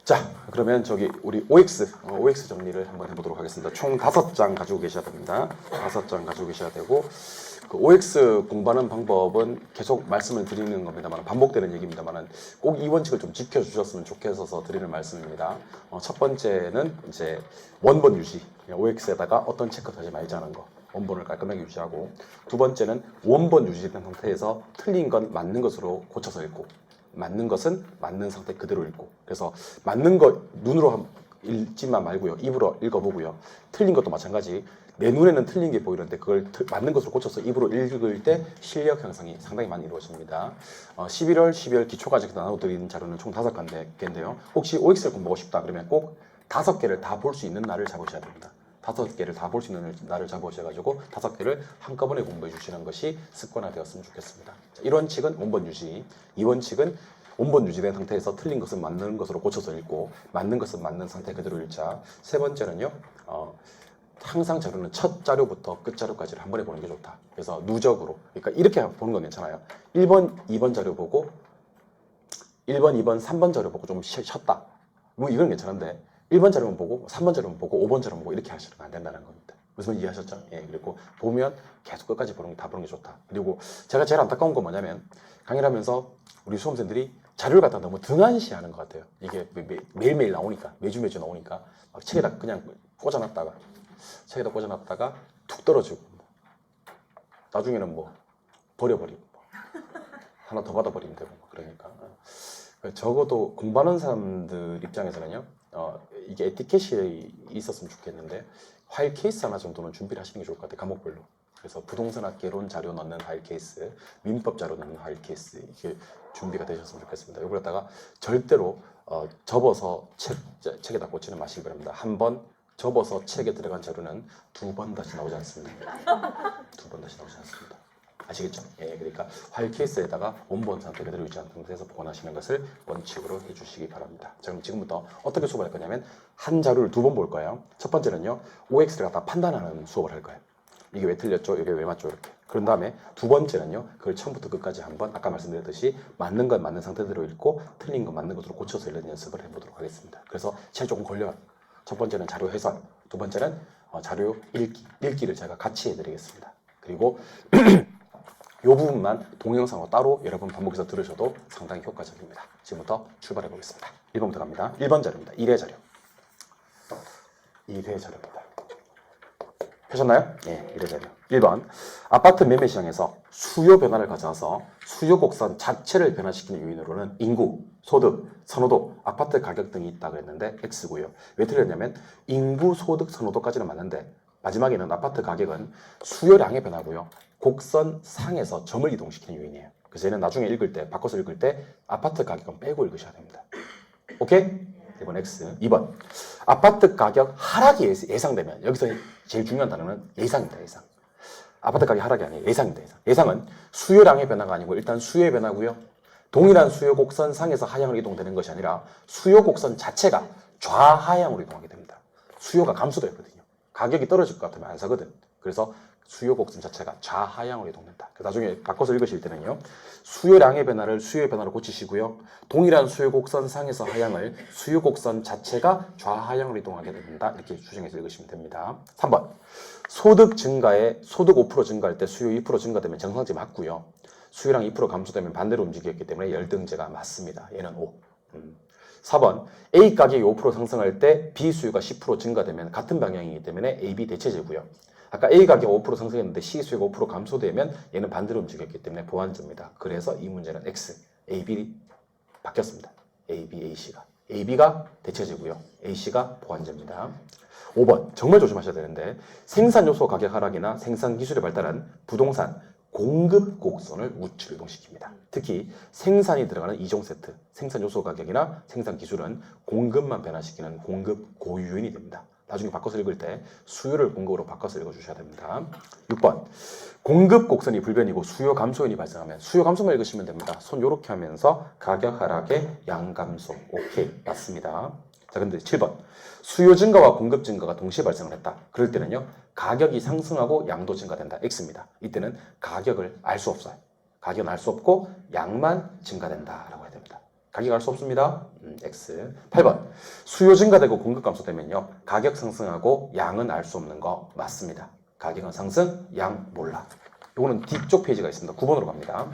자, 그러면 저기 우리 OX 정리를 한번 해보도록 하겠습니다. 총 5장 가지고 계셔야 됩니다. 5장 가지고 계셔야 되고, 그 OX 공부하는 방법은 계속 말씀을 드리는 겁니다만, 반복되는 얘기입니다만, 꼭 이 원칙을 좀 지켜주셨으면 좋겠어서 드리는 말씀입니다. 첫 번째는 이제 원본 유지, OX에다가 어떤 체크도 하지 말자는 거. 원본을 깔끔하게 유지하고, 두 번째는 원본 유지된 상태에서 틀린 건 맞는 것으로 고쳐서 읽고, 맞는 것은 맞는 상태 그대로 읽고, 그래서 맞는 거 눈으로 읽지만 말고요, 입으로 읽어보고요. 틀린 것도 마찬가지. 내 눈에는 틀린 게 보이는데 그걸 맞는 것으로 고쳐서 입으로 읽을 때 실력 향상이 상당히 많이 이루어집니다. 11월, 12월 기초과정에서 나눠드리는 자료는 총 5개인데요. 혹시 OX를 공부하고 싶다 그러면 꼭 5개를 다 볼 수 있는 날을 잡으셔야 됩니다. 5개를 다 볼 수 있는 날을 잡으셔가지고 5개를 한꺼번에 공부해 주시는 것이 습관화되었으면 좋겠습니다. 1원칙은 원본 유지, 2원칙은 원본 유지된 상태에서 틀린 것은 맞는 것으로 고쳐서 읽고, 맞는 것은 맞는 상태 그대로 읽자. 세 번째는요, 항상 자료는 첫 자료부터 끝 자료까지를 한 번에 보는 게 좋다. 그래서 누적으로, 그러니까 이렇게 보는 건 괜찮아요. 1번, 2번 자료 보고 1번, 2번, 3번 자료 보고 좀 쉬었다. 뭐 이건 괜찮은데 1번 자료만 보고 3번 자료만 보고 5번 자료만 보고 이렇게 하시면 안 된다는 겁니다. 무슨 말인지 이해하셨죠? 예, 그리고 보면 계속 끝까지 다 보는 게 좋다. 그리고 제가 제일 안타까운 건 뭐냐면, 강의를 하면서 우리 수험생들이 자료를 갖다 너무 등한시하는 것 같아요. 이게 매일매일 나오니까, 매주 나오니까 막 책에다 그냥 꽂아놨다가 툭 떨어지고, 나중에는 뭐 버려버리고, 하나 더 받아버리면 되고, 그러니까 적어도 공부하는 사람들 입장에서는요, 이게 에티켓이 있었으면 좋겠는데, 파일 케이스 하나 정도는 준비를 하시는 게 좋을 것 같아요. 과목별로. 그래서 부동산학 개론 자료 넣는 파일 케이스, 민법 자료 넣는 파일 케이스, 이게 준비가 되셨으면 좋겠습니다. 이걸 갖다가 절대로 접어서 책에다 꽂지는 마시기 바랍니다. 한 번 접어서 책에 들어간 자료는 2번 다시 나오지 않습니다. 2번 다시 나오지 않습니다. 아시겠죠? 예, 그러니까 파일 케이스에다가 원본 상태 그대로 유지한 상태에서 보관하시는 것을 원칙으로 해주시기 바랍니다. 자, 그럼 지금부터 어떻게 수업을 할 거냐면, 한 자료를 2번 볼 거예요. 첫 번째는요, OX를 갖다 판단하는 수업을 할 거예요. 이게 왜 틀렸죠? 이게 왜 맞죠? 이렇게. 그런 다음에 두 번째는요, 그걸 처음부터 끝까지 한번 아까 말씀드렸듯이 맞는 건 맞는 상태대로 읽고 틀린 건 맞는 것으로 고쳐서 읽는 연습을 해보도록 하겠습니다. 그래서 시간이 조금 걸려요. 첫 번째는 자료 해설, 두 번째는 자료 읽기를 제가 같이 해드리겠습니다. 그리고 이 부분만 동영상으로 따로 여러분 반복해서 들으셔도 상당히 효과적입니다. 지금부터 출발해 보겠습니다. 1번부터 갑니다. 1번 자료입니다. 1회 자료. 1회 자료입니다. 펴셨나요? 예, 1회 자료. 1번. 아파트 매매 시장에서 수요 변화를 가져와서 수요 곡선 자체를 변화시키는 요인으로는 인구, 소득, 선호도, 아파트 가격 등이 있다고 했는데 X고요. 왜 틀렸냐면, 인구, 소득, 선호도까지는 맞는데 마지막에는 아파트 가격은 수요량의 변화고요, 곡선 상에서 점을 이동시키는 요인이에요. 그래서 얘는 나중에 읽을 때, 바꿔서 읽을 때 아파트 가격은 빼고 읽으셔야 됩니다. 오케이? 1번 X. 2번. 아파트 가격 하락이 예상되면, 여기서 제일 중요한 단어는 예상입니다. 예상. 아파트 가격 하락이 아니에요. 예상입니다. 예상. 예상은 수요량의 변화가 아니고 일단 수요의 변화고요, 동일한 수요 곡선 상에서 하향으로 이동되는 것이 아니라 수요 곡선 자체가 좌하향으로 이동하게 됩니다. 수요가 감소되거든요. 가격이 떨어질 것 같으면 안 사거든. 그래서 수요 곡선 자체가 좌하향으로 이동된다. 나중에 바꿔서 읽으실 때는요, 수요량의 변화를 수요의 변화로 고치시고요, 동일한 수요 곡선 상에서 하향을 수요 곡선 자체가 좌하향으로 이동하게 된다. 이렇게 추정해서 읽으시면 됩니다. 3번. 소득 증가에 소득 5% 증가할 때 수요 2% 증가되면 정상値 맞고요, 수요량 2% 감소되면 반대로 움직였기 때문에 열등제가 맞습니다. 얘는 O. 4번. A 가격이 5% 상승할 때 B 수요가 10% 증가되면 같은 방향이기 때문에 AB 대체제고요. 아까 A 가격 5% 상승했는데 C 수요가 5% 감소되면 얘는 반대로 움직였기 때문에 보완제입니다. 그래서 이 문제는 X, AB 바뀌었습니다. AB, AC가. AB가 대체제고요, AC가 보완제입니다. 5번. 정말 조심하셔야 되는데, 생산 요소 가격 하락이나 생산 기술의 발달은 부동산 공급 곡선을 우측 이동시킵니다. 특히 생산이 들어가는 2종 세트, 생산 요소 가격이나 생산 기술은 공급만 변화시키는 공급 고유 요인이 됩니다. 나중에 바꿔서 읽을 때 수요를 공급으로 바꿔서 읽어주셔야 됩니다. 6번. 공급 곡선이 불변이고 수요 감소 요인이 발생하면, 수요 감소만 읽으시면 됩니다. 손 요렇게 하면서 가격 하락의 양 감소. 오케이, 맞습니다. 자, 근데 7번. 수요 증가와 공급 증가가 동시에 발생을 했다. 그럴 때는요, 가격이 상승하고 양도 증가된다. X입니다. 이때는 가격을 알 수 없어요. 가격은 알 수 없고 양만 증가된다라고 해야 됩니다. 가격 알 수 없습니다. X. 8번. 수요 증가되고 공급 감소되면요. 가격 상승하고 양은 알 수 없는 거 맞습니다. 가격은 상승, 양 몰라. 이거는 뒤쪽 페이지가 있습니다. 9번으로 갑니다.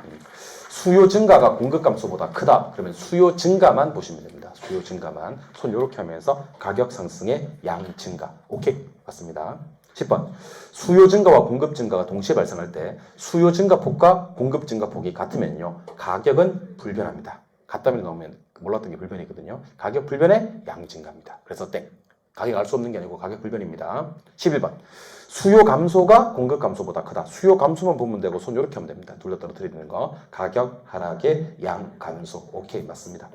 수요 증가가 공급 감소보다 크다. 그러면 수요 증가만 보시면 됩니다. 수요 증가만. 손 이렇게 하면서 가격 상승의 양 증가. 오케이. 맞습니다. 10번. 수요 증가와 공급 증가가 동시에 발생할 때 수요 증가 폭과 공급 증가 폭이 같으면요. 가격은 불변합니다. 같다면 나오면 몰랐던 게 불변이거든요. 가격 불변의 양 증가입니다. 그래서 땡. 가격 알 수 없는 게 아니고 가격 불변입니다. 11번. 수요 감소가 공급 감소보다 크다. 수요 감소만 보면 되고 손 이렇게 하면 됩니다. 둘러 떨어뜨리는 거. 가격 하락의 양 감소. 오케이. 맞습니다.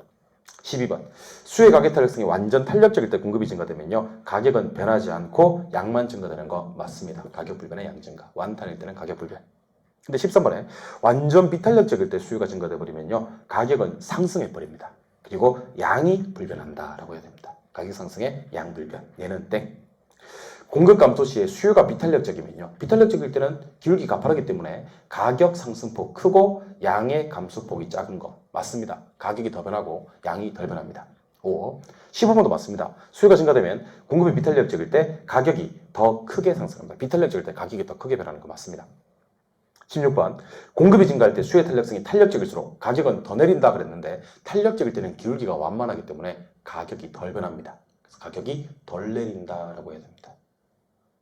12번. 수요의 가격 탄력성이 완전 탄력적일 때 공급이 증가되면요. 가격은 변하지 않고 양만 증가되는 거 맞습니다. 가격 불변의 양 증가. 완탄일 때는 가격 불변. 근데 13번에 완전 비탄력적일 때 수요가 증가돼 버리면요. 가격은 상승해 버립니다. 그리고 양이 불변한다라고 해야 됩니다. 가격 상승의 양 불변. 얘는 땡. 공급 감소 시에 수요가 비탄력적이면요. 비탄력적일 때는 기울기 가파르기 때문에 가격 상승폭 크고 양의 감소폭이 작은 거 맞습니다. 가격이 더 변하고 양이 덜 변합니다. 5. 15번도 맞습니다. 수요가 증가되면 공급이 비탄력적일 때 가격이 더 크게 상승합니다. 비탄력적일 때 가격이 더 크게 변하는 거 맞습니다. 16번. 공급이 증가할 때 수요의 탄력성이 탄력적일수록 가격은 더 내린다 그랬는데 탄력적일 때는 기울기가 완만하기 때문에 가격이 덜 변합니다. 그래서 가격이 덜 내린다라고 해야 됩니다.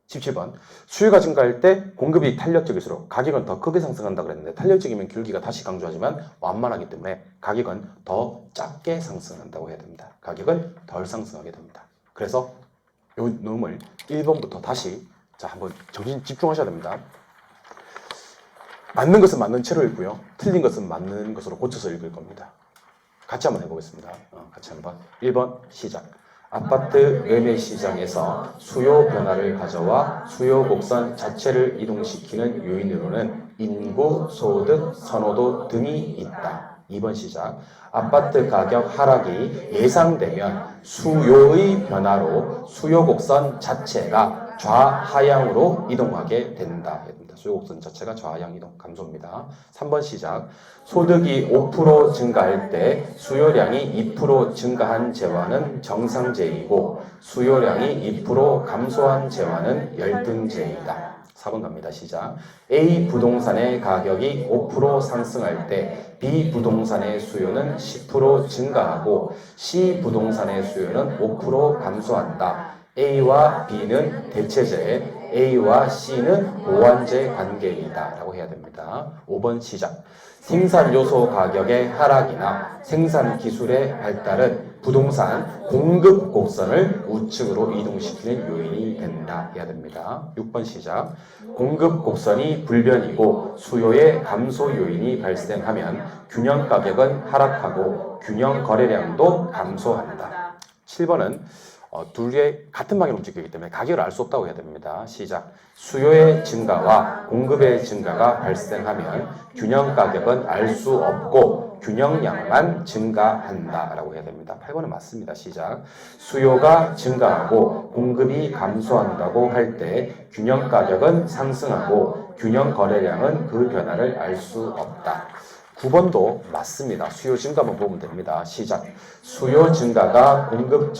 17번. 수요가 증가할 때 공급이 탄력적일수록 가격은 더 크게 상승한다 그랬는데 탄력적이면 기울기가 다시 강조하지만 완만하기 때문에 가격은 더 작게 상승한다고 해야 됩니다. 가격은 덜 상승하게 됩니다. 그래서 이 놈을 1번부터 다시 한번 정신 집중하셔야 됩니다. 맞는 것은 맞는 채로 읽고요. 틀린 것은 맞는 것으로 고쳐서 읽을 겁니다. 같이 한번 해보겠습니다. 같이 한번. 1번 시작. 아파트 매매 시장에서 수요 변화를 가져와 수요 곡선 자체를 이동시키는 요인으로는 인구, 소득, 선호도 등이 있다. 2번 시작. 아파트 가격 하락이 예상되면 수요의 변화로 수요 곡선 자체가 좌하향으로 이동하게 된다. 수요 곡선 자체가 좌하향 이동 감소입니다. 3번 시작. 소득이 5% 증가할 때 수요량이 2% 증가한 재화는 정상제이고 수요량이 2% 감소한 재화는 열등제이다. 4번 갑니다. 시작. A 부동산의 가격이 5% 상승할 때 B 부동산의 수요는 10% 증가하고 C 부동산의 수요는 5% 감소한다. A와 B는 대체제, A와 C는 보완제 관계이다 라고 해야 됩니다. 5번 시작. 생산 요소 가격의 하락이나 생산 기술의 발달은 부동산 공급 곡선을 우측으로 이동시키는 요인이 된다 해야 됩니다. 6번 시작. 공급 곡선이 불변이고 수요의 감소 요인이 발생하면 균형 가격은 하락하고 균형 거래량도 감소한다. 7번은 둘의 같은 방향으로 움직이기 때문에 가격을 알 수 없다고 해야 됩니다. 시작. 수요의 증가와 공급의 증가가 발생하면 균형 가격은 알 수 없고 균형량만 증가한다 라고 해야 됩니다. 8번은 맞습니다. 시작. 수요가 증가하고 공급이 감소한다고 할 때 균형 가격은 상승하고 균형 거래량은 그 변화를 알 수 없다. 9번도 맞습니다. 수요 증가만 보면 됩니다. 시작. 수요 증가가 공급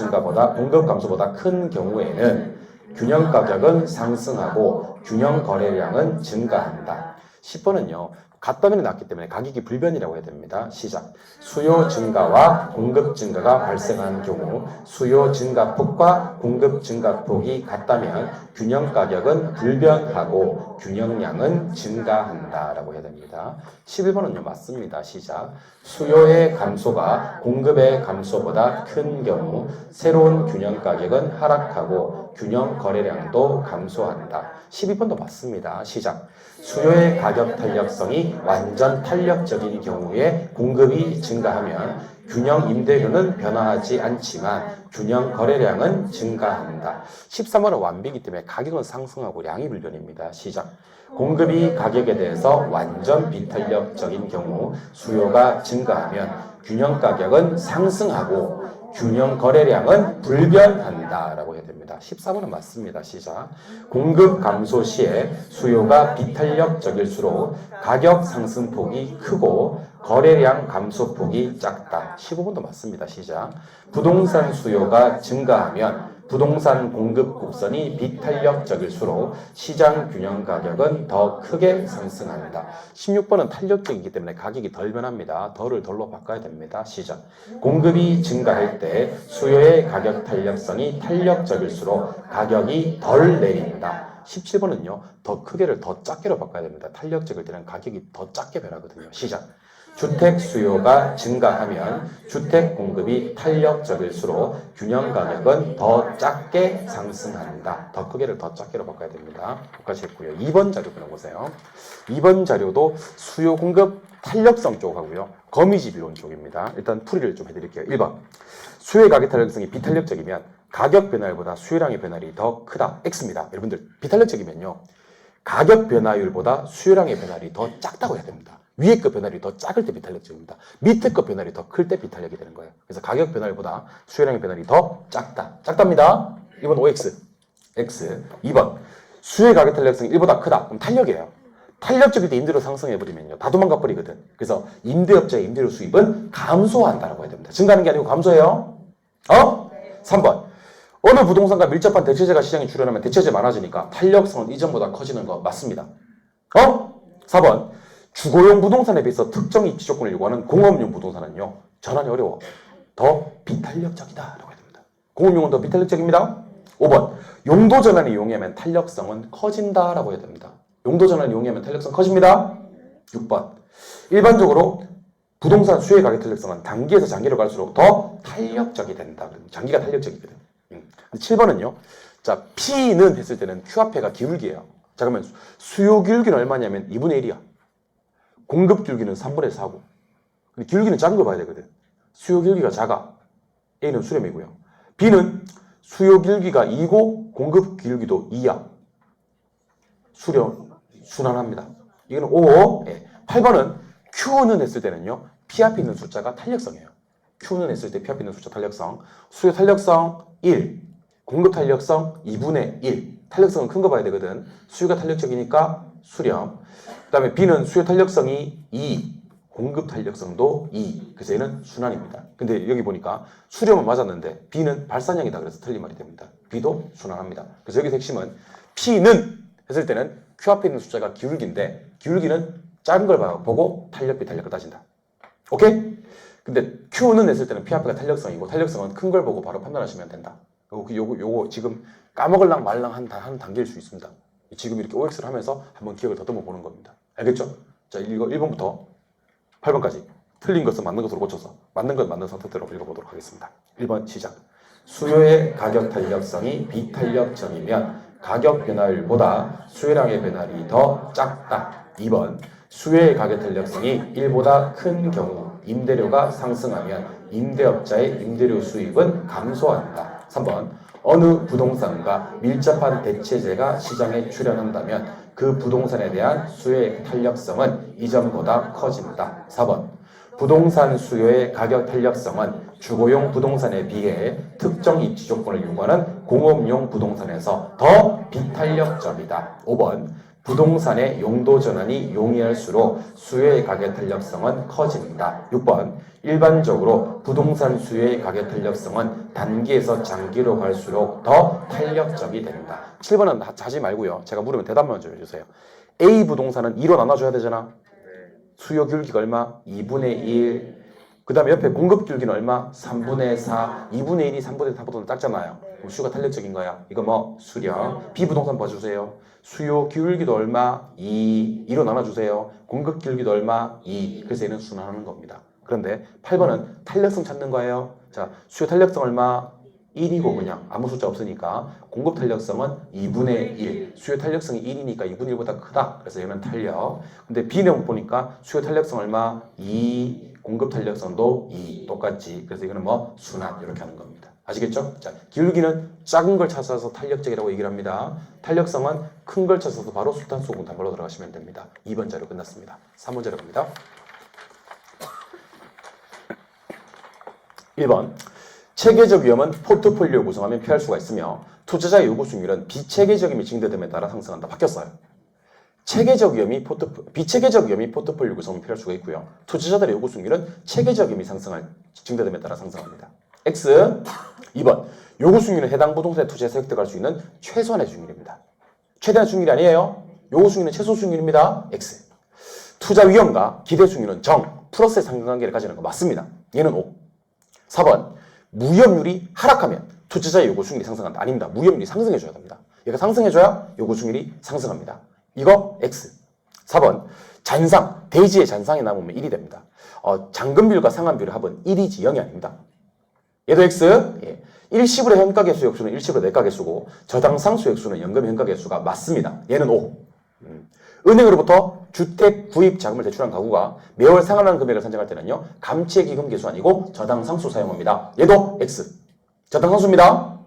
감소보다 큰 경우에는 균형 가격은 상승하고 균형 거래량은 증가한다. 10번은요. 같다면 낮기 때문에 가격이 불변이라고 해야 됩니다. 시작. 수요 증가와 공급 증가가 발생한 경우 수요 증가폭과 공급 증가폭이 같다면 균형 가격은 불변하고 균형량은 증가한다 라고 해야 됩니다. 11번은요. 맞습니다. 시작. 수요의 감소가 공급의 감소보다 큰 경우 새로운 균형 가격은 하락하고 균형 거래량도 감소한다. 12번도 맞습니다. 시작. 수요의 가격 탄력성이 완전 탄력적인 경우에 공급이 증가하면 균형 임대료는 변화하지 않지만 균형 거래량은 증가한다. 13번은 완비이기 때문에 가격은 상승하고 양이 불변입니다. 시작. 공급이 가격에 대해서 완전 비탄력적인 경우 수요가 증가하면 균형 가격은 상승하고 균형 거래량은 불변한다 라고 해야 됩니다. 14번은 맞습니다. 시작. 공급 감소 시에 수요가 비탄력적일수록 가격 상승폭이 크고 거래량 감소폭이 작다. 15번도 맞습니다. 시작. 부동산 수요가 증가하면 부동산 공급 곡선이 비탄력적일수록 시장 균형 가격은 더 크게 상승한다. 16번은 탄력적이기 때문에 가격이 덜 변합니다. 덜을 덜로 바꿔야 됩니다. 시작. 공급이 증가할 때 수요의 가격 탄력성이 탄력적일수록 가격이 덜 내린다. 17번은요. 더 크게를 더 작게로 바꿔야 됩니다. 탄력적일 때는 가격이 더 작게 변하거든요. 시작. 주택 수요가 증가하면 주택 공급이 탄력적일수록 균형 가격은 더 작게 상승한다. 더 크게를 더 작게로 바꿔야 됩니다. 여기까지 했고요. 2번 자료 보세요. 2번 자료도 수요 공급 탄력성 쪽하고요. 거미집 이론 쪽입니다. 일단 풀이를 좀 해드릴게요. 1번. 수요의 가격 탄력성이 비탄력적이면 가격 변화율보다 수요량의 변화율이 더 크다. X입니다. 여러분들 비탄력적이면요. 가격 변화율보다 수요량의 변화율이 더 작다고 해야 됩니다. 위에 거 변화율이 더 작을 때 비탄력적입니다. 밑에 거 변화율이 더 클 때 비탄력이 되는 거예요. 그래서 가격 변화율보다 수요량의 변화율이 더 작다. 작답니다. 1번 OX. X. 2번. 수요의 가격 탄력성이 1보다 크다. 그럼 탄력이에요. 탄력적일 때 임대료 상승해버리면요. 다 도망가 버리거든. 그래서 임대업자의 임대료 수입은 감소한다라고 해야 됩니다. 증가하는 게 아니고 감소해요. 3번. 어느 부동산과 밀접한 대체재가 시장에 출현하면 대체재 많아지니까 탄력성은 이전보다 커지는 거 맞습니다. 4번. 주거용 부동산에 비해서 특정 입지 조건을 요구하는 공업용 부동산은요. 전환이 어려워. 더 비탄력적이다 라고 해야 됩니다. 공업용은 더 비탄력적입니다. 5번. 용도 전환을 이용하면 탄력성은 커진다 라고 해야 됩니다. 용도 전환을 이용하면 탄력성 커집니다. 6번. 일반적으로 부동산 수요의 가격 탄력성은 단기에서 장기로 갈수록 더 탄력적이 된다. 장기가 탄력적이거든. 7번은요. 자, P는 했을 때는 Q 앞에가 기울기예요. 자, 그러면 수요 기울기는 얼마냐면 2분의 1이야. 공급 기울기는 3분의 4고. 근데 기울기는 작은 거 봐야 되거든. 수요 기울기가 작아. A는 수렴이고요. B는 수요 기울기가 2고 공급 기울기도 2야. 수렴, 순환합니다. 이거는 5. 8번은 Q는 했을 때는요. P 앞에 있는 숫자가 탄력성이에요. Q는 했을 때 P 앞에 있는 숫자 탄력성. 수요 탄력성 1. 공급 탄력성 2분의 1. 탄력성은 큰 거 봐야 되거든. 수요가 탄력적이니까 수렴. 그 다음에 B는 수요 탄력성이 2. 공급 탄력성도 2. 그래서 얘는 순환입니다. 근데 여기 보니까 수렴은 맞았는데 B는 발산형이다. 그래서 틀린 말이 됩니다. B도 순환합니다. 그래서 여기 핵심은 P는 했을 때는 Q 앞에 있는 숫자가 기울기인데 기울기는 작은 걸 보고 탄력, 비탄력을 따진다. 오케이? 근데 Q는 했을 때는 P 앞에가 탄력성이고 탄력성은 큰 걸 보고 바로 판단하시면 된다. 요거 지금 까먹을랑 말랑 하는 단계일 수 있습니다. 지금 이렇게 OX를 하면서 한번 기억을 더듬어 보는 겁니다. 알겠죠? 자, 이거 1번부터 8번까지 틀린 것은 맞는 것으로 고쳐서 맞는 건 맞는 상태대로 읽어보도록 하겠습니다. 1번 시작. 수요의 가격 탄력성이 비탄력적이면 가격 변화율보다 수요량의 변화율이 더 작다. 2번. 수요의 가격 탄력성이 1보다 큰 경우 임대료가 상승하면 임대업자의 임대료 수입은 감소한다. 3번. 어느 부동산과 밀접한 대체재가 시장에 출현한다면 그 부동산에 대한 수요의 탄력성은 이전보다 커진다. 4번. 부동산 수요의 가격 탄력성은 주거용 부동산에 비해 특정 입지 조건을 요구하는 공업용 부동산에서 더 비탄력적이다. 5번. 부동산의 용도 전환이 용이할수록 수요의 가격 탄력성은 커진다. 6번. 일반적으로 부동산 수요의 가격 탄력성은 단기에서 장기로 갈수록 더 탄력적이 된다. 7번은 하지 말고요. 제가 물으면 대답만 좀 해주세요. A 부동산은 2로 나눠줘야 되잖아. 수요 기울기가 얼마? 2분의 1. 그 다음에 옆에 공급 기울기는 얼마? 3분의 4. 2분의 1이 3분의 4보다 작잖아요. 그럼 수요가 탄력적인 거야. 이거 뭐? 수렴. B 부동산 봐주세요. 수요 기울기도 얼마? 2. 2로 나눠주세요. 공급 기울기도 얼마? 2. 그래서 얘는 순환하는 겁니다. 그런데 8번은 탄력성 찾는 거예요. 자, 수요 탄력성 얼마? 1이고 그냥 아무 숫자 없으니까 공급 탄력성은 2분의 1. 수요 탄력성이 1이니까 2분의 1보다 크다. 그래서 얘는 탄력. 근데 B는 보니까 수요 탄력성 얼마? 2. 공급 탄력성도 2. 똑같지. 그래서 이거는 뭐? 순환. 이렇게 하는 겁니다. 아시겠죠? 자, 기울기는 작은 걸 찾아서 탄력적이라고 얘기를 합니다. 탄력성은 큰 걸 찾아서 바로 수탄수분 단발로 들어가시면 됩니다. 2번 자료 끝났습니다. 3번 자료 갑니다. 1번. 체계적 위험은 포트폴리오 구성하면 피할 수가 있으며 투자자의 요구 수익률은 비체계적 위험이 증대됨에 따라 상승한다. 바뀌었어요. 비체계적 위험이 포트폴리오 구성하면 피할 수가 있고요. 투자자들의 요구 수익률은 체계적 위험이 증대됨에 따라 상승합니다. X. 2번. 요구 수익률은 해당 부동산에 투자해서 획득할 수 있는 최소한의 수익률입니다. 최대한 수익률이 아니에요. 요구 수익률은 최소 수익률입니다. X. 투자 위험과 기대 수익률은 정, 플러스의 상관관계를 가지는 거 맞습니다. 얘는 O. 4번. 무이업률이 하락하면 투자자의 요구 수익률이 상승한다. 아닙니다. 무이업률이 상승해줘야 됩니다. 얘가 상승해줘야 요구 수익률이 상승합니다. 이거 X. 4번. 잔상, 대지의 잔상이 남으면 1이 됩니다. 잔금비율과 상환비율의 합은 1이지 0이 아닙니다. 얘도 X. 예. 일시불의 현가계수 역수는 일시불의 내가계수고 저당상수 역수는 연금 현가계수가 맞습니다. 얘는 O. 은행으로부터 주택 구입 자금을 대출한 가구가 매월 상환하는 금액을 산정할 때는요. 감채기금 계수 아니고 저당상수 사용합니다. 얘도 X. 저당상수입니다.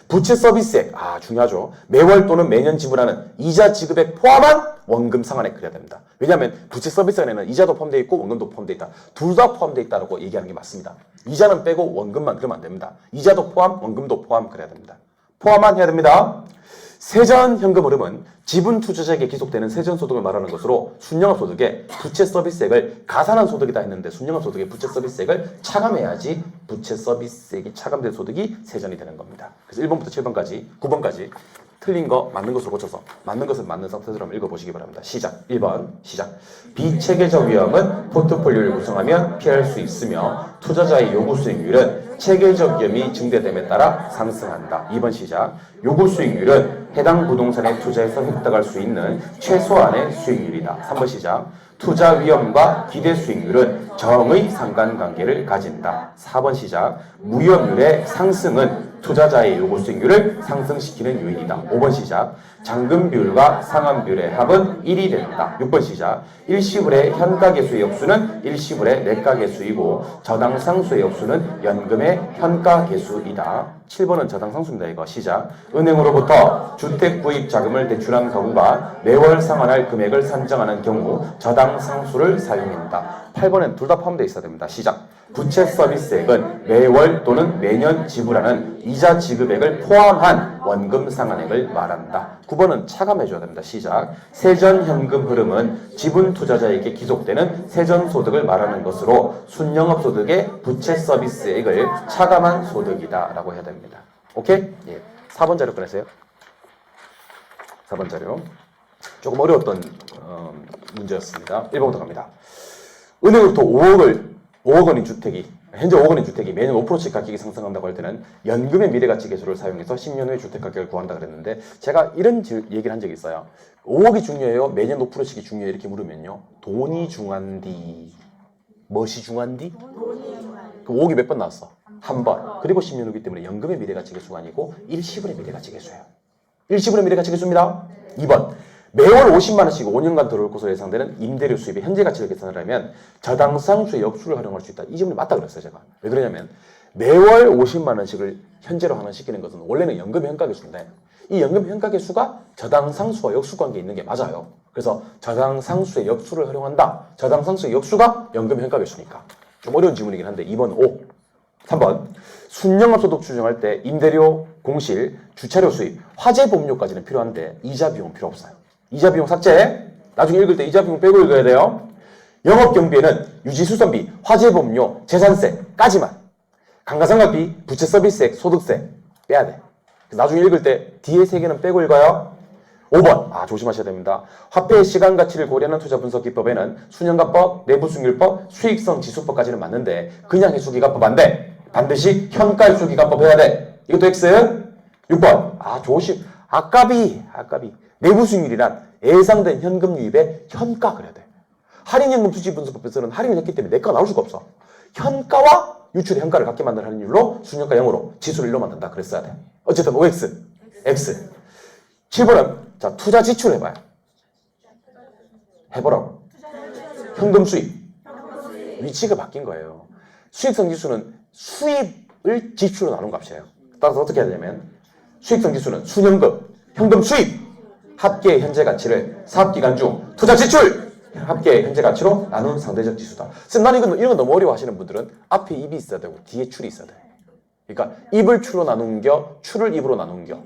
부채 서비스액. 중요하죠. 매월 또는 매년 지불하는 이자 지급액 포함한 원금 상환액 그래야 됩니다. 왜냐하면 부채 서비스액에는 이자도 포함되어 있고 원금도 포함되어 있다. 둘 다 포함되어 있다고 얘기하는 게 맞습니다. 이자는 빼고 원금만 그러면 안 됩니다. 이자도 포함, 원금도 포함 그래야 됩니다. 포함만 해야 됩니다. 세전 현금 흐름은 지분 투자자에게 기속되는 세전 소득을 말하는 것으로 순영업 소득에 부채 서비스액을 가산한 소득이다 했는데 순영업 소득에 부채 서비스액을 차감해야지 부채 서비스액이 차감된 소득이 세전이 되는 겁니다. 그래서 1번부터 7번까지 9번까지 틀린 거 맞는 것으로 고쳐서 맞는 것을 맞는 상태로 한번 읽어보시기 바랍니다. 시작. 1번 시작. 비체계적 위험은 포트폴리오를 구성하면 피할 수 있으며 투자자의 요구 수익률은 체계적 위험이 증대됨에 따라 상승한다. 2번 시작. 요구 수익률은 해당 부동산에 투자해서 획득할 수 있는 최소한의 수익률이다. 3번 시작. 투자 위험과 기대 수익률은 정의 상관관계를 가진다. 4번 시작. 무이업률의 상승은 투자자의 요구 수익률을 상승시키는 요인이다. 5번 시작. 잔금 비율과 상환 비율의 합은 1이 된다. 6번 시작. 일시불의 현가계수의 역수는 일시불의 내가계수이고 저당상수의 역수는 연금의 현가계수이다. 7번은 저당상수입니다. 이거 시작. 은행으로부터 주택 구입 자금을 대출한 가구가 매월 상환할 금액을 산정하는 경우 저당상수를 사용한다. 8번엔 둘 다 포함되어 있어야 됩니다. 시작. 부채 서비스액은 매월 또는 매년 지불하는 이자 지급액을 포함한 원금 상환액을 말한다. 9번은 차감해줘야 됩니다. 시작. 세전 현금 흐름은 지분 투자자에게 기속되는 세전 소득을 말하는 것으로 순영업 소득의 부채 서비스액을 차감한 소득이다 라고 해야 됩니다. 오케이? 예. 4번 자료 꺼내세요. 4번 자료. 조금 어려웠던 문제였습니다. 1번부터 갑니다. 은행으로부터 5억 원인 주택이 현재 5억 원인 주택이 매년 5%씩 가격이 상승한다고 할 때는 연금의 미래가치 계수를 사용해서 10년 후에 주택 가격을 구한다 그랬는데 제가 이런 얘기를 한 적이 있어요. 5억이 중요해요? 매년 5%씩이 중요해요? 이렇게 물으면요. 돈이 중요한디 무엇이 중요한디? 그 5억이 몇 번 나왔어? 한 번. 그리고 10년 후기 때문에 연금의 미래가치 계수가 아니고 일시불의 미래가치 계수예요. 일시불의 미래가치 계수입니다. 2번. 매월 50만 원씩 5년간 들어올 것으로 예상되는 임대료 수입의 현재 가치를 계산을 하면 저당상수의 역수를 활용할 수 있다. 이 질문이 맞다 그랬어요, 제가. 왜 그러냐면 매월 50만 원씩을 현재로 환원시키는 것은 원래는 연금 현가계수인데 이 연금 현가계수가 저당상수와 역수관계에 있는 게 맞아요. 그래서 저당상수의 역수를 활용한다. 저당상수의 역수가 연금 현가계수니까. 좀 어려운 질문이긴 한데 2번 O. 3번. 순영업 소득 추정할 때 임대료, 공실, 주차료 수입, 화재 보험료까지는 필요한데 이자 비용은 필요 없어요. 이자 비용 삭제. 나중에 읽을 때 이자 비용 빼고 읽어야 돼요. 영업 경비에는 유지 수선비, 화재 보험료, 재산세까지만. 감가상각비, 부채 서비스액, 소득세 빼야 돼. 그래서 나중에 읽을 때 뒤에 세 개는 빼고 읽어요. 5번. 조심하셔야 됩니다. 화폐의 시간 가치를 고려하는 투자 분석 기법에는 수년가법, 내부수익률법, 수익성 지수법까지는 맞는데 그냥 해수기가법 안 돼. 반드시 현가해수기가법 해야 돼. 이것도 X. 6번. 조심. 아까비. 내부수익률이란 예상된 현금 유입의 현가 그래야 돼. 할인연금 투지 분석법에서는 할인을 했기 때문에 내가 나올 수가 없어. 현가와 유출의 현가를 같게 만드는 할인율로 순현가 0으로 지수를 1로 만든다. 그랬어야 돼. 어쨌든 OX. X. 7번은 자 투자 지출 해봐요. 해보라고. 현금 수입. 위치가 바뀐 거예요. 수익성 지수는 수입을 지출로 나눈 값이에요. 따라서 어떻게 해야 되냐면 수익성 지수는 순현금, 현금 수입, 합계의 현재 가치를 사업기간 중 투자 지출, 합계의 현재 가치로 나눈 상대적 지수다. 그래서 나는 이런 거 너무 어려워하시는 분들은 앞에 입이 있어야 되고 뒤에 출이 있어야 돼. 그러니까 입을 추로 나눈겨 추를 입으로 나눈겨.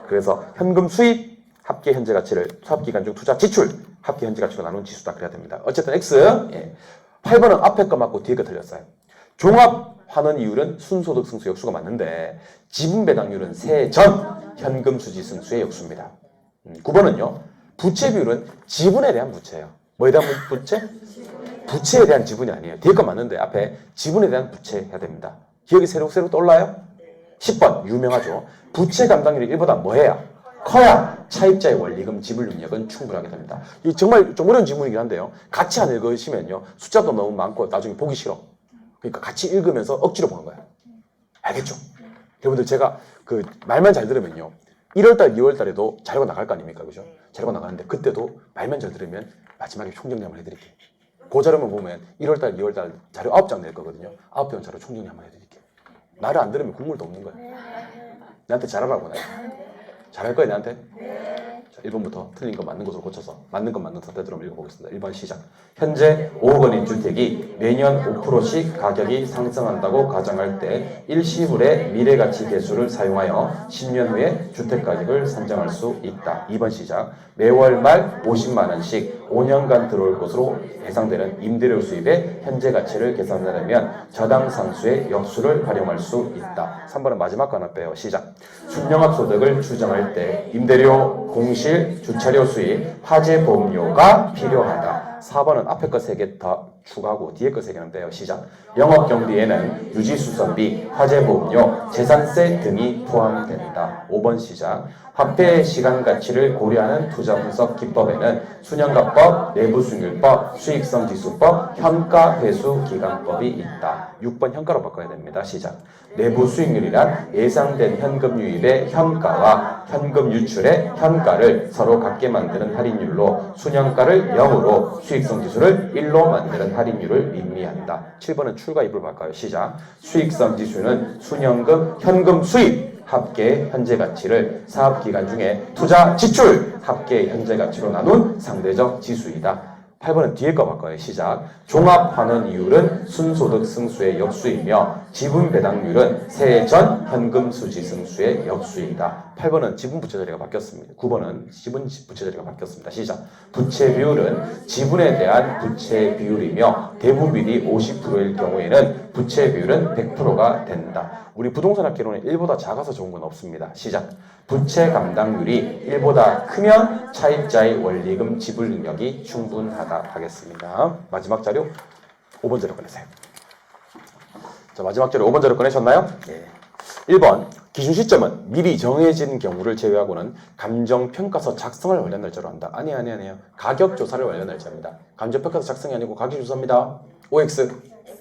그래서 현금 수입 합계 현재 가치를 사업기간 중 투자 지출 합계 현재 가치로 나눈 지수다 그래야 됩니다. 어쨌든 X. 예. 8번은 앞에 거 맞고 뒤에 거 틀렸어요. 종합 환원 이율은 순소득 승수 역수가 맞는데 지분 배당률은 세전 현금 수지 승수의 역수입니다. 9번은요. 부채 비율은 지분에 대한 부채예요. 뭐에 대한 부채? 부채에 대한 지분이 아니에요. 뒤에 거 맞는데 앞에 지분에 대한 부채 해야 됩니다. 기억이 새록새록 떠올라요? 10번 유명하죠. 부채 감당률이 1보다 뭐해야? 커야 차입자의 원리금 지불 능력은 충분하게 됩니다. 이 정말 좀 어려운 지문이긴 한데요. 같이 안 읽으시면요. 숫자도 너무 많고 나중에 보기 싫어. 그러니까 같이 읽으면서 억지로 보는 거예요. 알겠죠? 여러분들 제가 그 말만 잘 들으면요. 1월달, 2월달에도 자료가 나갈 거 아닙니까? 그죠? 자료가 나가는데 그때도 말만 잘 들으면 마지막에 총정리 한번 해드릴게요. 그 자료만 보면 1월달, 2월달 자료 9장 낼 거거든요. 9편 자료 총정리 한번 해드릴게요. 말을 안 들으면 국물도 없는 거예요. 나한테 잘하라고 내가. 잘할 거야 나한테? 자, 1번부터 틀린 거 맞는 것으로 고쳐서 맞는 건 맞는 상태대로 한번 읽어보겠습니다. 1번 시작. 현재 5억 원인 주택이 매년 5%씩 가격이 상승한다고 가정할 때 일시불의 미래가치 계수를 사용하여 10년 후에 주택가격을 산정할 수 있다. 2번 시작. 매월 말 50만 원씩 5년간 들어올 것으로 예상되는 임대료 수입의 현재 가치를 계산하려면 저당 상수의 역수를 활용할 수 있다. 3번은 마지막 거 하나 빼요. 시작. 순영합 소득을 추정할 때 임대료, 공실, 주차료 수입, 화재 보험료가 필요하다. 4번은 앞에 거 3개 더 추가하고 뒤에 거 3개는 빼요. 시작. 영업 경비에는 유지수선비, 화재보험료, 재산세 등이 포함된다. 5번 시작. 화폐의 시간 가치를 고려하는 투자 분석 기법에는 순영가법, 내부수익률법, 수익성지수법, 현가회수기간법이 있다. 6번 현가로 바꿔야 됩니다. 시작. 내부 수익률이란 예상된 현금 유입의 현가와 현금 유출의 현가를 서로 같게 만드는 할인율로 순현가를 0으로 수익성지수를 1로 만드는 할인율을 의미한다. 7번은 출가입을 바꿔요. 시작. 수익성지수는 순현금, 현금 수입 합계 현재 가치를 사업기간 중에 투자 지출 합계 현재 가치로 나눈 상대적 지수이다. 8번은 뒤에 거 바꿔요. 시작. 종합환원 이율은 순소득 승수의 역수이며 지분 배당률은 세전 현금 수지 승수의 역수이다. 8번은 지분 부채 자리가 바뀌었습니다. 9번은 지분 부채 자리가 바뀌었습니다. 시작. 부채 비율은 지분에 대한 부채 비율이며 대부 비율이 50%일 경우에는 부채 비율은 100%가 된다. 우리 부동산 학개론은 1보다 작아서 좋은 건 없습니다. 시작. 부채 감당률이 1보다 크면 차입자의 원리금 지불 능력이 충분하다 하겠습니다. 마지막 자료 5번 자료 꺼내세요. 자, 마지막 자료 5번 자료 꺼내셨나요? 예. 1번 기준 시점은 미리 정해진 경우를 제외하고는 감정평가서 작성을 관련 날짜로 한다. 아니에요. 가격조사를 관련 날짜입니다. 감정평가서 작성이 아니고 가격조사입니다. OX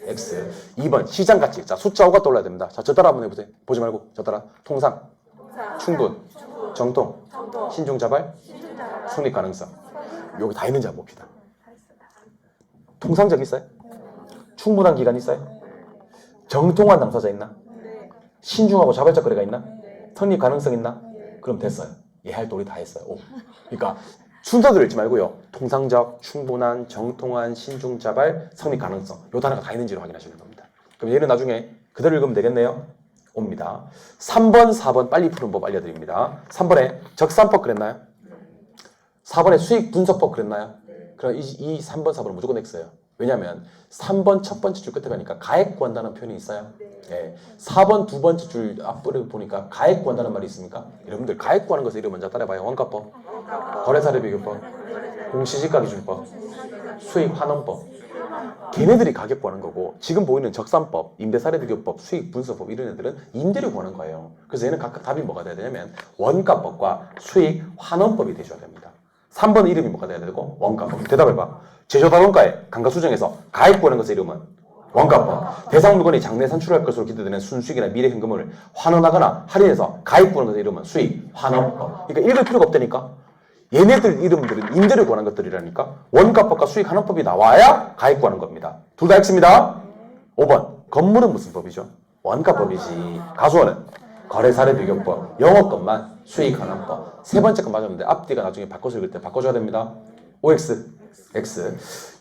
X. 2번 시장가치. 자, 숫자 5가 떠올라야 됩니다. 자, 저 따라 한번 해보세요. 보지 말고 저 따라. 통상, 충분, 정통, 신중자발, 성립 가능성. 여기 다 있는지 한번 봅시다. 통상적 있어요? 충분한 기간 있어요? 정통한 당사자 있나? 신중하고 자발적 거래가 있나? 성립 가능성 있나? 그럼 됐어요. 얘 할 때 우리 다 했어요. 오. 그러니까 순서대로 읽지 말고요. 통상적, 충분한, 정통한, 신중자발, 성립 가능성. 요 단어가 다 있는지를 확인하시는 겁니다. 그럼 얘는 나중에 그대로 읽으면 되겠네요. 옵니다. 3번, 4번 빨리 푸는 법 알려드립니다. 3번에 적산법 그랬나요? 4번에 수익 분석법 그랬나요? 그럼 이 3번, 4번은 무조건 X예요. 왜냐하면 3번 첫 번째 줄 끝에 가니까 가액 구한다는 표현이 있어요. 예. 4번 두 번째 줄 앞부를 보니까 가액 구한다는 말이 있습니까? 여러분들 가액 구하는 것을 이름 먼저 따라해봐요. 원가법, 거래사례 비교법, 공시지가 기준법, 수익 환원법. 걔네들이 가격 구하는 거고 지금 보이는 적산법, 임대사례 비교법, 수익 분석법 이런 애들은 임대료 구하는 거예요. 그래서 얘는 각각 답이 뭐가 돼야 되냐면 원가법과 수익 환원법이 되셔야 됩니다. 3번 이름이 뭐가 돼야 되고 원가법. 대답해봐. 제조다원가에 감가수정에서 가액 구하는 것의 이름은 원가법. 대상 물건이 장래 산출할 것으로 기대되는 순수익이나 미래 현금을 환원하거나 할인해서 가액 구하는 것의 이름은 수익 환원법. 그러니까 읽을 필요가 없다니까. 얘네들 이름들은 임대료 구하는 것들이라니까. 원가법과 수익 환원법이 나와야 가액 구하는 겁니다. 둘 다 X입니다. 5번 건물은 무슨 법이죠? 원가법이지. 가수원은 거래사례 비교법, 영업권만 수익 환원법. 세 번째 건 맞았는데 앞뒤가 나중에 바꿔서 읽을 때 바꿔줘야 됩니다. OX, X.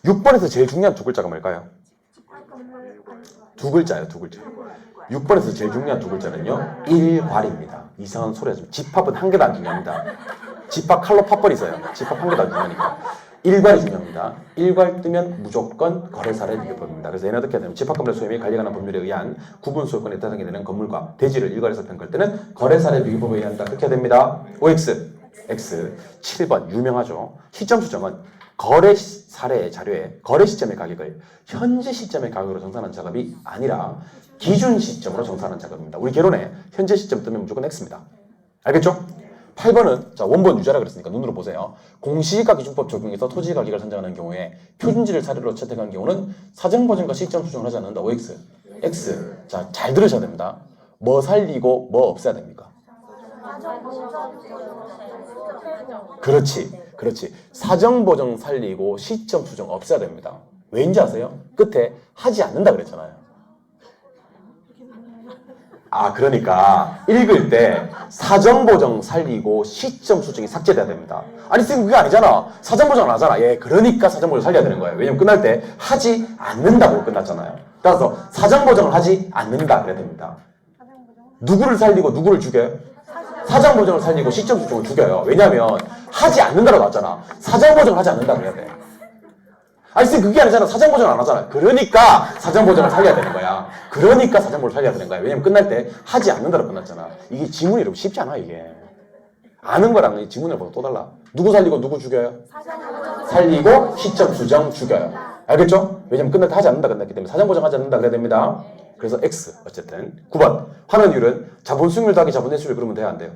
6번에서 제일 중요한 두 글자가 뭘까요? 두 글자예요, 두 글자. 6번에서 제일 중요한 두 글자는요. 일괄입니다. 이상한 소리 하지 마. 집합은 한 개도 안 중요합니다. 집합 칼로 팥버리세요. 집합 한 개도 안 중요하니까. 일괄이 중요합니다. 일괄 뜨면 무조건 거래사례 비교법입니다. 그래서 얘는 어떻게 해야 되냐면 집합건물의 소유에 관리에 관한 법률에 의한 구분 소유권에 해당이 되는 건물과 대지를 일괄해서 평가할 때는 거래사례 비교법에 의한다. 그렇게 해야 됩니다. OX, X. 7번 유명하죠. 시점 수정은 거래 사례 자료에 거래 시점의 가격을 현재 시점의 가격으로 정산한 작업이 아니라 기준 시점으로 정산한 작업입니다. 우리 개론에 현재 시점 뜨면 무조건 X입니다. 알겠죠? 8번은 자 원본 유자라 그랬으니까 눈으로 보세요. 공시지가 기준법 적용해서 토지 가격을 산정하는 경우에 표준지를 사례로 채택한 경우는 사정 보정과 시점 수정을 하지 않는다. OX, X. 자, 잘 들으셔야 됩니다. 뭐 살리고 뭐 없애야 됩니까? 그렇지. 사정 보정 살리고 시점 수정 없애야 됩니다. 왜인지 아세요? 끝에 하지 않는다 그랬잖아요. 그러니까 읽을 때 사정 보정 살리고 시점 수정이 삭제돼야 됩니다. 아니 쌤 그게 아니잖아. 사정 보정 안 하잖아. 예, 그러니까 사정 보정 살려야 되는 거예요. 왜냐면 끝날 때 하지 않는다고 끝났잖아요. 따라서 사정 보정을 하지 않는다 그래야 됩니다. 누구를 살리고 누구를 죽여요? 사정 보정을 살리고 시점 수정을 죽여요. 왜냐면 하지 않는다로 나왔잖아. 사정 보정을 하지 않는다 그래야 돼. 아니 쌤 그게 아니잖아. 사정 보정 안 하잖아. 그러니까 사정 보정을 살려야 되는 거야. 그러니까 사정 보정을 살려야 되는 거야. 왜냐면 끝날 때 하지 않는다로 끝났잖아. 이게 지문이 이렇게 쉽지 않아 이게. 아는 거랑 이 지문을 보고 또 달라. 누구 살리고 누구 죽여요? 살리고 시점 수정 죽여요. 알겠죠? 왜냐면 끝날 때 하지 않는다 끝났기 때문에 사정 보정 하지 않는다 그래야 됩니다. 그래서 X 어쨌든 9번 환원율은 자본 수익률 더하기 자본 회수율 그러면 돼야 안 돼요?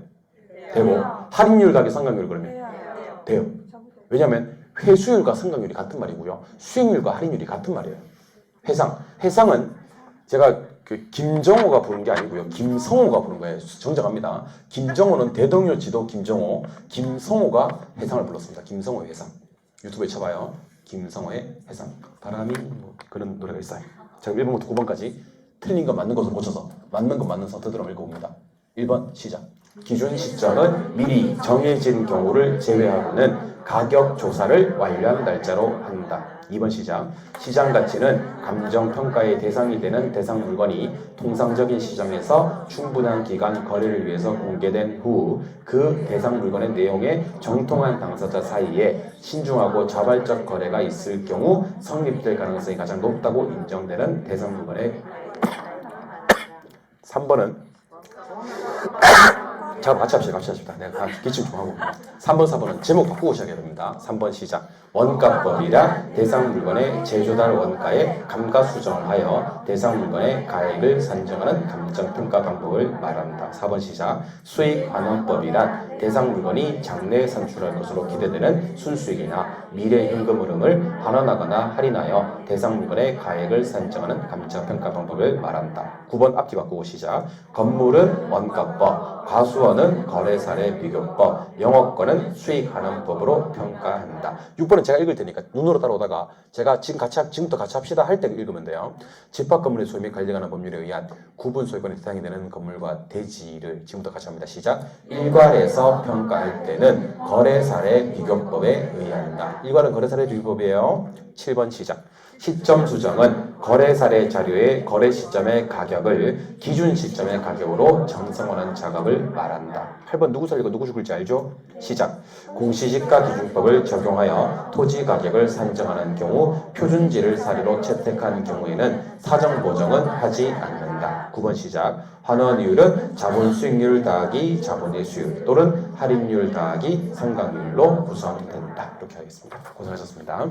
되고 할인율 더하기 상각률 그러면 돼요. 왜냐면 회수율과 상각률이 같은 말이고요. 수익률과 할인율이 같은 말이에요. 해상은 제가 그 김정호가 부른 게 아니고요. 김성호가 부른 거예요. 정정합니다. 김정호는 대동요 지도 김정호, 김성호가 해상을 불렀습니다. 김성호의 해상. 유튜브에 쳐봐요. 김성호의 해상. 바람이 뭐 그런 노래가 있어요. 제가 1번부터 9번까지 틀린 거 맞는 것으로 고쳐서 맞는 거 맞는 선택으로 읽어봅니다. 1번 시작. 기준 시점은 미리 정해진 경우를 제외하고는 가격 조사를 완료한 날짜로 한다. 2번 시작. 시장 가치는 감정평가의 대상이 되는 대상 물건이 통상적인 시장에서 충분한 기간 거래를 위해서 공개된 후 그 대상 물건의 내용에 정통한 당사자 사이에 신중하고 자발적 거래가 있을 경우 성립될 가능성이 가장 높다고 인정되는 대상 물건의 3번은 자, 같이 합시다. 내가 기침 좀 하고. 3번, 4번은 제목 바꾸고 시작해야 됩니다. 3번 시작. 원가법이라 대상 물건의 제조달 원가에 감가수정을 하여 대상 물건의 가액을 산정하는 감정평가 방법을 말한다. 4번 시작. 수익환원법이란 대상 물건이 장래에 산출할 것으로 기대되는 순수익이나 미래 현금 흐름을 환원하거나 할인하여 대상 물건의 가액을 산정하는 감정평가 방법을 말한다. 9번 앞뒤 바꾸고 시작. 건물은 원가법, 과수원은 거래사례 비교법, 영업권은 수익환원법으로 평가한다. 6번은 제가 읽을 테니까 눈으로 따라오다가 제가 지금부터 같이 합시다 할 때 읽으면 돼요. 집합 건물의 소유 및 관리에 관한 법률에 의한 구분 소유권에 대상이 되는 건물과 대지를 지금부터 같이 합니다. 시작. 일괄에서 평가할 때는 거래사례 비교법에 의한다. 일괄은 거래사례 비교법이에요. 7번 시작. 시점 수정은 거래 사례 자료의 거래 시점의 가격을 기준 시점의 가격으로 정성하는 작업을 말한다. 8번 누구 살리고 누구 죽을지 알죠? 시작. 공시지가 기준법을 적용하여 토지 가격을 산정하는 경우 표준지를 사례로 채택한 경우에는 사정 보정은 하지 않는다. 9번 시작. 환원이율은 자본 수익률 더하기 자본의 수율 또는 할인율 더하기 상각률로 구성된다. 이렇게 하겠습니다. 고생하셨습니다.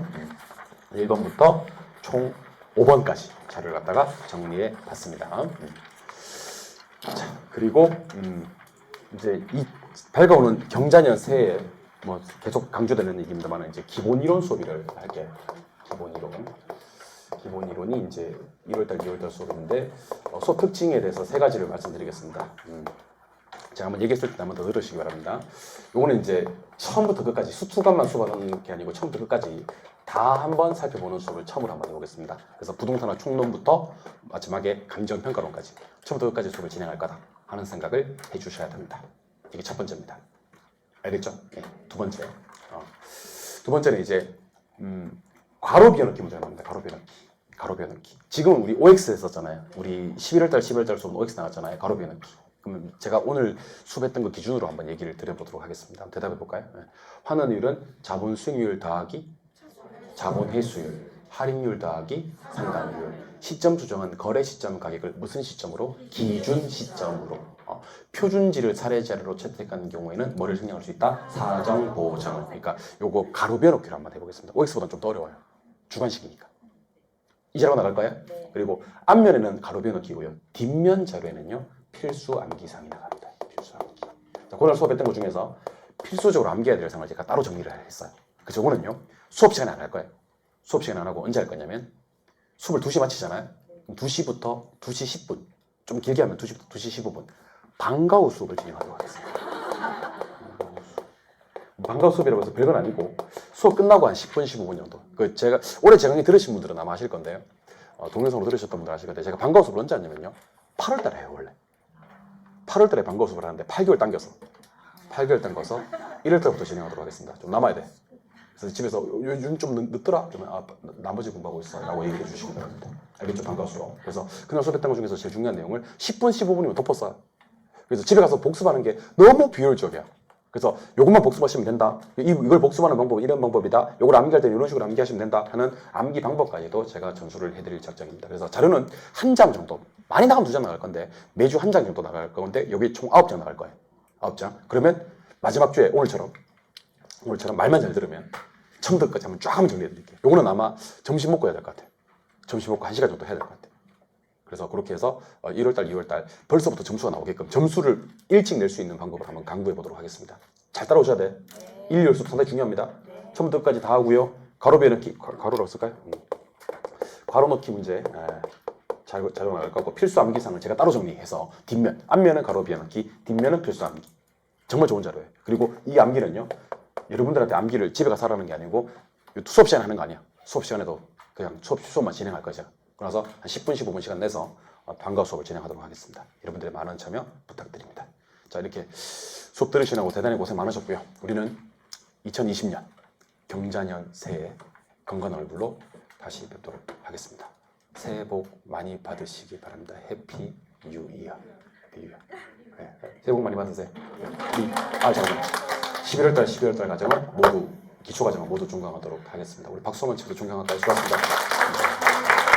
1번부터 총 5번까지 자료를 갖다가 정리해 봤습니다. 자, 그리고 이제 이 밝아오는 경자년 새해 뭐 계속 강조되는 얘기입니다만 이제 기본 이론 수업을 할게요. 기본 이론이 이제 1월달, 2월달 수업인데 수업 특징에 대해서 3가지를 말씀드리겠습니다. 제가 한번 얘기했을 때 한번 더 들으시기 바랍니다. 요거는 이제 처음부터 끝까지 수투관만 수업하는 게 아니고 처음부터 끝까지 다 한번 살펴보는 수업을 처음으로 한번 해보겠습니다. 그래서 부동산학 총론부터 마지막에 감정평가론까지 처음부터 끝까지 수업을 진행할 거다 하는 생각을 해주셔야 됩니다. 이게 첫 번째입니다. 알겠죠? 네. 두 번째. 두 번째는 이제 괄호 비어넣기 문제가 나옵니다. 괄호 가로 비워넣기. 지금 우리 OX 했었잖아요. 우리 11월달 수업 OX 나왔잖아요. 가로 비워넣기. 그러면 제가 오늘 수업했던 거 기준으로 한번 얘기를 드려보도록 하겠습니다. 한번 대답해 볼까요? 네. 환원율은 자본 수익률 더하기 자본 회수율, 할인율 더하기 상담률. 시점 수정은 거래 시점 가격을 무슨 시점으로? 기준 시점으로. 표준지를 사례자료로 채택하는 경우에는 뭐를 생략할 수 있다? 사정 보정. 그러니까 요거 가로 비워넣기로 한번 해보겠습니다. OX보다는 좀 더 어려워요. 주관식이니까. 이 자료 나갈까요? 네. 그리고 앞면에는 가로 비워넣기고요. 뒷면 자료에는요 필수 암기사항이 나갑니다. 필수 암기. 자, 오늘 수업했던 것 중에서 필수적으로 암기해야 될 사항을 제가 따로 정리를 했어요. 그 저거는요 수업 시간에 안 할 거예요. 수업 시간에 안 하고 언제 할 거냐면 수업을 2시 마치잖아요. 그럼 2시부터 2시 10분, 좀 길게 하면 2시부터 2시 15분 방과 후 수업을 진행하도록 하겠습니다. 방과 후 수업이라고 해서 별건 아니고 수업 끝나고 한 10분, 15분 정도. 그 제가 올해 제 강의 들으신 분들은 아마 아실 건데요. 동영상으로 들으셨던 분들 아실 건데 제가 방과 후 수업을 언제 하냐면요 8월 달에 해요. 원래 8월 달에 방과 후 수업을 하는데 8개월 당겨서 1월 달부터 진행하도록 하겠습니다. 좀 남아야 돼. 그래서 집에서 요즘 좀 늦더라? 그러면 나머지 공부하고 있어 라고 얘기해 주시기 바랍니다. 알겠죠? 방과 후 수업. 그래서 그날 수업했던 것 중에서 제일 중요한 내용을 10분, 15분이면 덮었어요. 그래서 집에 가서 복습하는 게 너무 비효율적이야. 그래서 요것만 복습하시면 된다. 이걸 복습하는 방법은 이런 방법이다. 요걸 암기할 때는 이런 식으로 암기하시면 된다 하는 암기 방법까지도 제가 전수를 해드릴 작정입니다. 그래서 자료는 한 장 정도, 많이 나가면 2장 나갈 건데 매주 한 장 정도 나갈 건데 여기 총 9장 나갈 거예요. 9장. 그러면 마지막 주에 오늘처럼 말만 잘 들으면 처음부터 끝까지 한번 쫙 한번 정리해 드릴게요. 요거는 아마 점심 먹고 해야 될 것 같아요. 점심 먹고 1시간 정도 해야 될 것 같아요. 그래서 그렇게 해서 1월달, 2월달 벌써부터 점수가 나오게끔 점수를 일찍 낼 수 있는 방법을 한번 강구해 보도록 하겠습니다. 잘 따라오셔야 돼. 1, 2, 연습 상당히 중요합니다. 처음부터 끝까지 다 하고요. 가로 비워넣기, 가로로 쓸까요? 가로 넣기 문제 잘 나갈 거고 필수 암기사항을 제가 따로 정리해서 뒷면, 앞면은 가로 비워넣기, 뒷면은 필수 암기. 정말 좋은 자료예요. 그리고 이 암기는요. 여러분들한테 암기를 집에 가서 하라는 게 아니고 수업 시간에 하는 거 아니야. 수업 시간에도 그냥 수업만 진행할 거죠. 그래서 한 10분, 15분 시간 내서 방과 수업을 진행하도록 하겠습니다. 여러분들의 많은 참여 부탁드립니다. 자, 이렇게 수업 들으시느라고 대단히 고생 많으셨고요. 우리는 2020년 경자년 새해 건강한 얼굴로 다시 뵙도록 하겠습니다. 새해 복 많이 받으시기 바랍니다. 해피 뉴 이어. 네, 새해 복 많이 받으세요. 잠깐만. 11월달 과정은 모두 기초 과정은 모두 종강하도록 하겠습니다. 우리 박수만 치고 종강할까요? 수고하셨습니다.